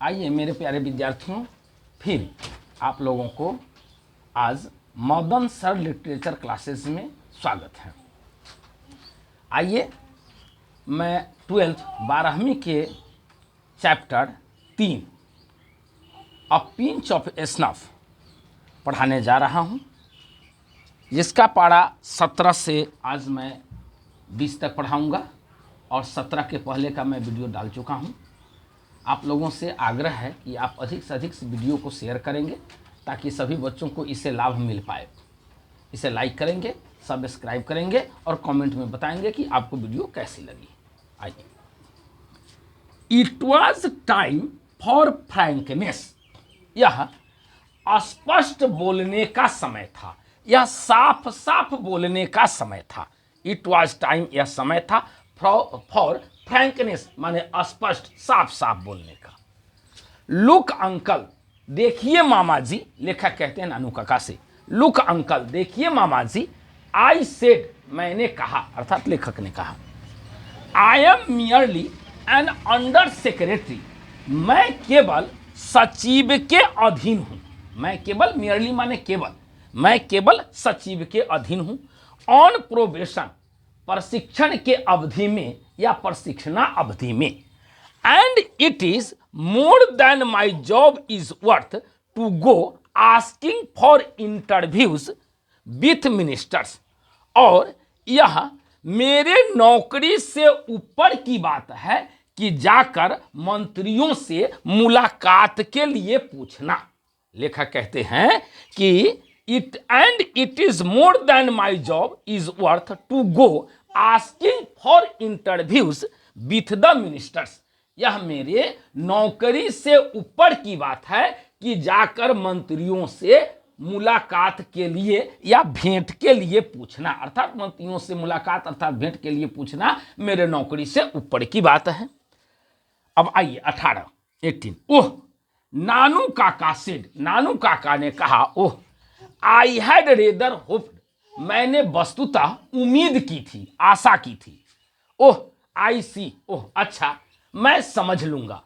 आइए मेरे प्यारे विद्यार्थियों, फिर आप लोगों को आज मदन सर लिटरेचर क्लासेस में स्वागत है। आइए मैं 12वीं के chapter 3 a pinch of snuff पढ़ाने जा रहा हूँ, जिसका पारा 17 से आज मैं 20 तक पढ़ाऊँगा और 17 के पहले का मैं वीडियो डाल चुका हूँ। आप लोगों से आग्रह है कि आप अधिक से अधिक वीडियो को शेयर करेंगे ताकि सभी बच्चों को इससे लाभ मिल पाए। इसे लाइक करेंगे, सब्सक्राइब करेंगे और कमेंट में बताएंगे कि आपको वीडियो कैसी लगी। आइए, it was time for frankness. यह स्पष्ट बोलने का समय था, यह साफ साफ बोलने का समय था। इट वॉज टाइम, यह समय था फॉर फ्रैंकनेस माने स्पष्ट साफ साफ बोलने का। लुक अंकल, देखिए मामा जी, लेखक कहते हैं नानू काका से। लुक अंकल, देखिए मामा जी। आई सेड, मैंने कहा, अर्थात लेखक ने कहा। I am merely an under secretary, मैं केवल सचिव के अधीन हूं। मैं केवल, मियरली माने केवल, मैं केवल सचिव के अधीन हूं। ऑन प्रोबेशन, प्रशिक्षण के अवधि में या प्रशिक्षणा अवधि में। And it is more than my job is worth to go asking for interviews with ministers, और यह मेरे नौकरी से ऊपर की बात है कि जाकर मंत्रियों से मुलाकात के लिए पूछना। लेखक कहते हैं कि it is more than my job is worth to go asking for interviews with the ministers। यह मेरे नौकरी से ऊपर की बात है कि जाकर मंत्रियों से मुलाकात के लिए या भेंट के लिए पूछना, अर्थात मंत्रियों से मुलाकात अर्थात भेंट के लिए पूछना मेरे नौकरी से ऊपर की बात है। अब आइए 18। ओह, नानू काका सेड, नानू काका ने कहा। ओह, आई हैड रेदर होप्ड, मैंने वस्तुतः उम्मीद की थी, आशा की थी। ओह, आई सी, ओह अच्छा, मैं समझ लूंगा,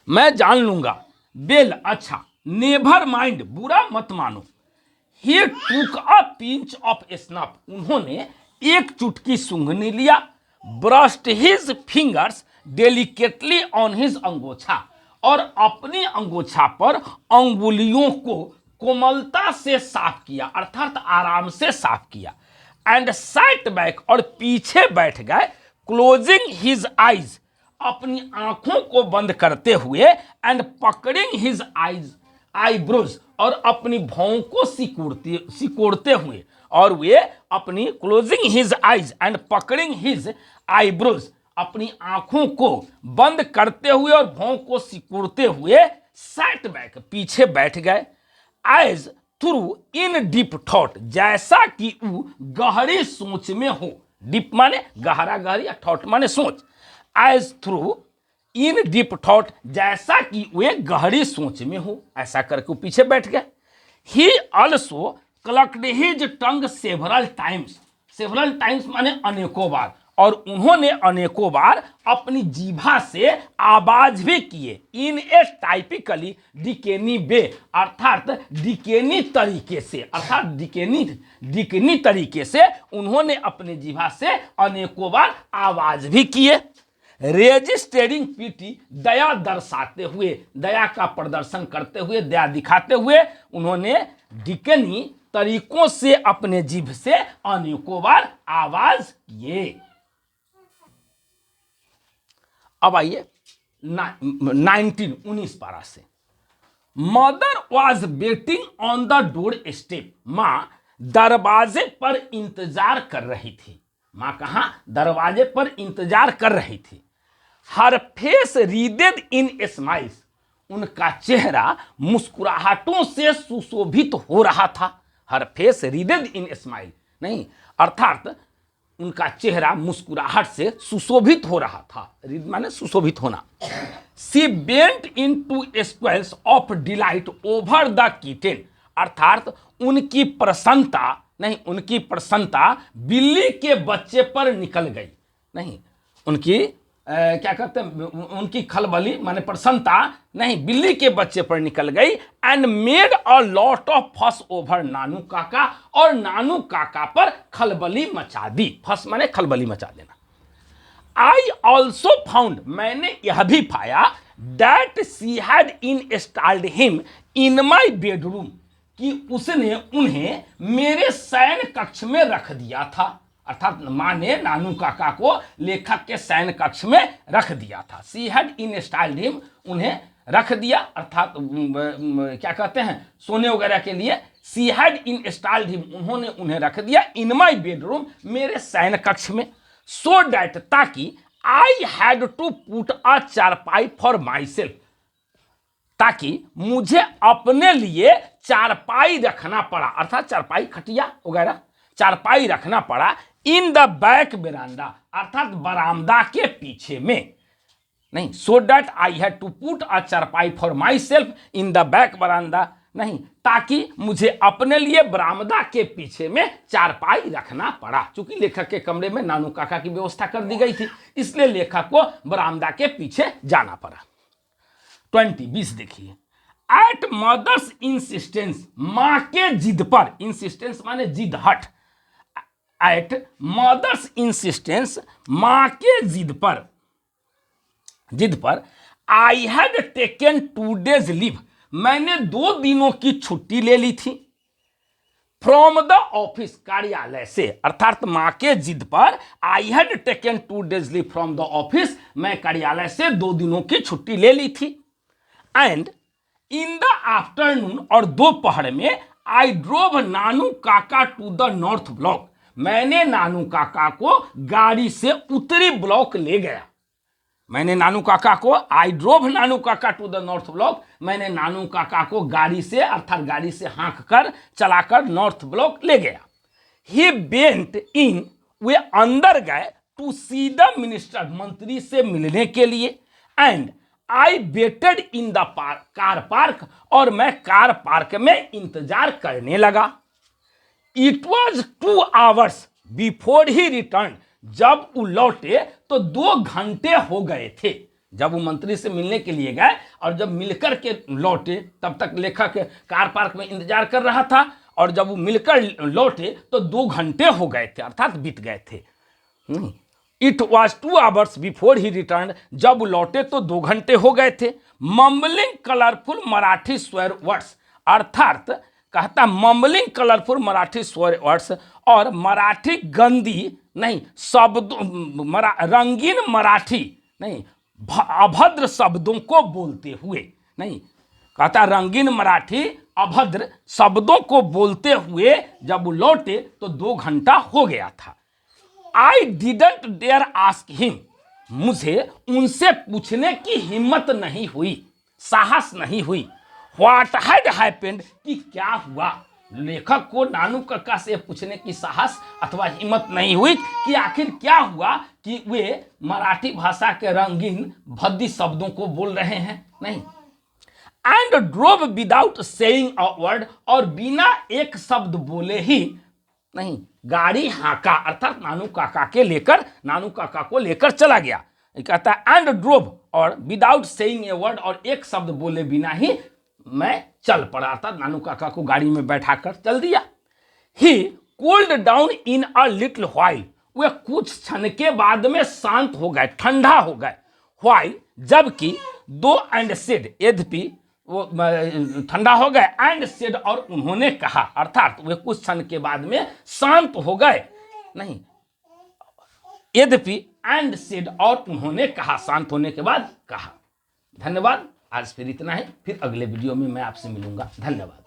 मैं जान लूंगा। बेल, अच्छा। नेवर माइंड, बुरा मत मानो। ही टूक अ पिंच ऑफ स्नफ, उन्होंने एक चुटकी सूंघनी लिया। Brushed his fingers delicately on his अंगोछा, और अपनी अंगोछा पर अंगुलियों को कोमलता से साफ किया, अर्थात आराम से साफ किया। एंड सैट बैक, और पीछे बैठ गए। क्लोजिंग हिज आईज, अपनी आंखों को बंद करते हुए। एंड पकड़िंग हिज आईब्रोज, और अपनी भौं को सिकोड़ते हुए। और वे अपनी क्लोजिंग हिज आईज एंड पकड़िंग हिज आईब्रोज, अपनी आंखों को बंद करते हुए और भौं को सिकोड़ते हुए सैट बैक, पीछे बैठ गए। As through in deep thought, जैसा कि वो गहरी सोच में हो। डीप माने गहरा, गहरी, थॉट माने सोच। As through in deep thought, जैसा कि वे गहरी सोच में हो, ऐसा करके वो पीछे बैठ गए। He also clucked his tongue several times, several times माने अनेकों बार, और उन्होंने अनेकों बार अपनी जीभा से आवाज भी किए। इन ए टाइपिकली डिकेनी वे, अर्थात डिकेनी तरीके से, अर्थात डिकेनी तरीके से उन्होंने अपनी जीभा से अनेकों बार आवाज भी किए। रेजिस्टरिंग पीटी, दया दर्शाते हुए, दया का प्रदर्शन करते हुए, दया दिखाते हुए उन्होंने डिकेनी तरीकों से अपने जीभ से अनेकों बार आवाज किए। अब आइए 19 पारा से। Mother was waiting on the door step, मां दरवाजे पर इंतजार कर रही थी। मां कहां? दरवाजे पर इंतजार कर रही थी। हर फेस रीडेड इन स्माइल्स, उनका चेहरा मुस्कुराहटों से सुशोभित हो रहा था। हर फेस रीडेड इन स्माइल नहीं, अर्थात उनका चेहरा मुस्कुराहट से सुशोभित हो रहा था। रीड माने सुशोभित होना। She bent into squeals of delight over the kitten, अर्थात उनकी प्रसन्नता नहीं, उनकी प्रसन्नता बिल्ली के बच्चे पर निकल गई। नहीं, उनकी क्या कहते हैं, उनकी खलबली माने प्रसन्नता नहीं बिल्ली के बच्चे पर निकल गई। And made a lot of फस ओवर नानू काका, और नानू काका पर खलबली मचा दी। फस माने खलबली मचा देना। आई ऑल्सो फाउंड, मैंने यह भी पाया, that she had installed him in my bedroom, कि उसने उन्हें मेरे शयन कक्ष में रख दिया था। अर्थात माँ ने नानू काका को लेखक के शयन कक्ष में रख दिया था। सी हैड इंस्टॉल्ड हिम, उन्हें रख दिया, अर्थात क्या कहते हैं, सोने वगैरह के लिए। सी हैड इंस्टॉल्ड हिम, उन्होंने उन्हें रख दिया, इन माई बेडरूम, मेरे शयन कक्ष में। सो डैट, ताकि I had to put a charpai for my self, ताकि मुझे अपने लिए चारपाई रखना पड़ा, अर्थात चारपाई खटिया वगैरह चारपाई रखना पड़ा। इन द बैक बेरांडा, अर्थात बरामदा के पीछे में नहीं। So that I had to put a charpai for myself in the back बरामदा नहीं, ताकि मुझे अपने लिए बरामदा के पीछे में चारपाई रखना पड़ा। चूंकि लेखक के कमरे में नानू काका की व्यवस्था कर दी गई थी, इसलिए लेखक को बरामदा के पीछे जाना पड़ा। 20 देखिए। एट मदर्स इंसिस्टेंस, मां के जिद पर, इंसिस्टेंस माने जिद, हट। एट मदर्स इंसिस्टेंस, मां के जिद पर I had taken 2 days leave, मैंने 2 दिनों की छुट्टी ले ली थी। फ्रॉम द ऑफिस, कार्यालय से, अर्थात मां के जिद पर I had taken 2 days leave from the office, मैं कार्यालय से 2 दिनों की छुट्टी ले ली थी। एंड इन द आफ्टरनून, और दोपहर में, आई ड्रोव नानू काका टू द नॉर्थ ब्लॉक, मैंने नानू काका को गाड़ी से उत्तरी ब्लॉक ले गया। मैंने नानू काका को, आई ड्रोव नानू काका टू द नॉर्थ ब्लॉक, मैंने नानू काका को गाड़ी से, अर्थात गाड़ी से हाँक कर चलाकर नॉर्थ ब्लॉक ले गया। ही वेंट इन, वे अंदर गए, टू सी द मिनिस्टर, मंत्री से मिलने के लिए। And I waited in the car park, और मैं कार पार्क में इंतजार करने लगा। It was 2 hours before he return, जब वो लौटे तो 2 घंटे हो गए थे। जब वो मंत्री से मिलने के लिए गए और जब मिलकर के लौटे, तब तक लेखक कार पार्क में इंतजार कर रहा था, और जब वो मिलकर लौटे तो 2 घंटे हो गए थे, अर्थात बीत गए थे। It was 2 hours before he return, जब लौटे तो 2 घंटे हो गए थे। Mumbling colourful Marathi swear words, अर्थात कहता mumbling colourful Marathi swear words, और मराठी गंदी नहीं शब्दों, रंगीन मराठी नहीं अभद्र शब्दों को बोलते हुए नहीं, कहता रंगीन मराठी अभद्र शब्दों को बोलते हुए जब वो लौटे तो 2 घंटा हो गया था। I didn't dare ask him, मुझे उनसे पूछने की हिम्मत नहीं हुई, साहस नहीं हुई। व्हाट हैड हैपेंड, कि क्या हुआ। लेखक को नानू काका से पूछने की साहस अथवा हिम्मत नहीं हुई कि आखिर क्या हुआ कि वे मराठी भाषा के रंगीन भद्दी शब्दों को बोल रहे हैं, नहीं। And drove without saying a word, और बिना एक शब्द बोले ही नहीं गाड़ी हाँका, अर्थात नानू काका को लेकर चला गया। कहता है एंड ड्रोव, और विदाउट सेइंग ए वर्ड, और एक शब्द बोले बिना ही मैं चल पड़ा, अर्थात नानू काका को गाड़ी में बैठाकर चल दिया। He cooled down in a little while, वे कुछ क्षण के बाद में शांत हो गए, ठंडा हो गए। व्हाइल, जबकि, दो एंड सेड, यद्यपि वो ठंडा हो गए, एंड सेड, और उन्होंने कहा, अर्थात वे कुछ क्षण के बाद में शांत हो गए, नहीं यद्यपि, एंड सेड, और उन्होंने कहा, शांत होने के बाद कहा। धन्यवाद। आज फिर इतना ही, फिर अगले वीडियो में मैं आपसे मिलूंगा। धन्यवाद।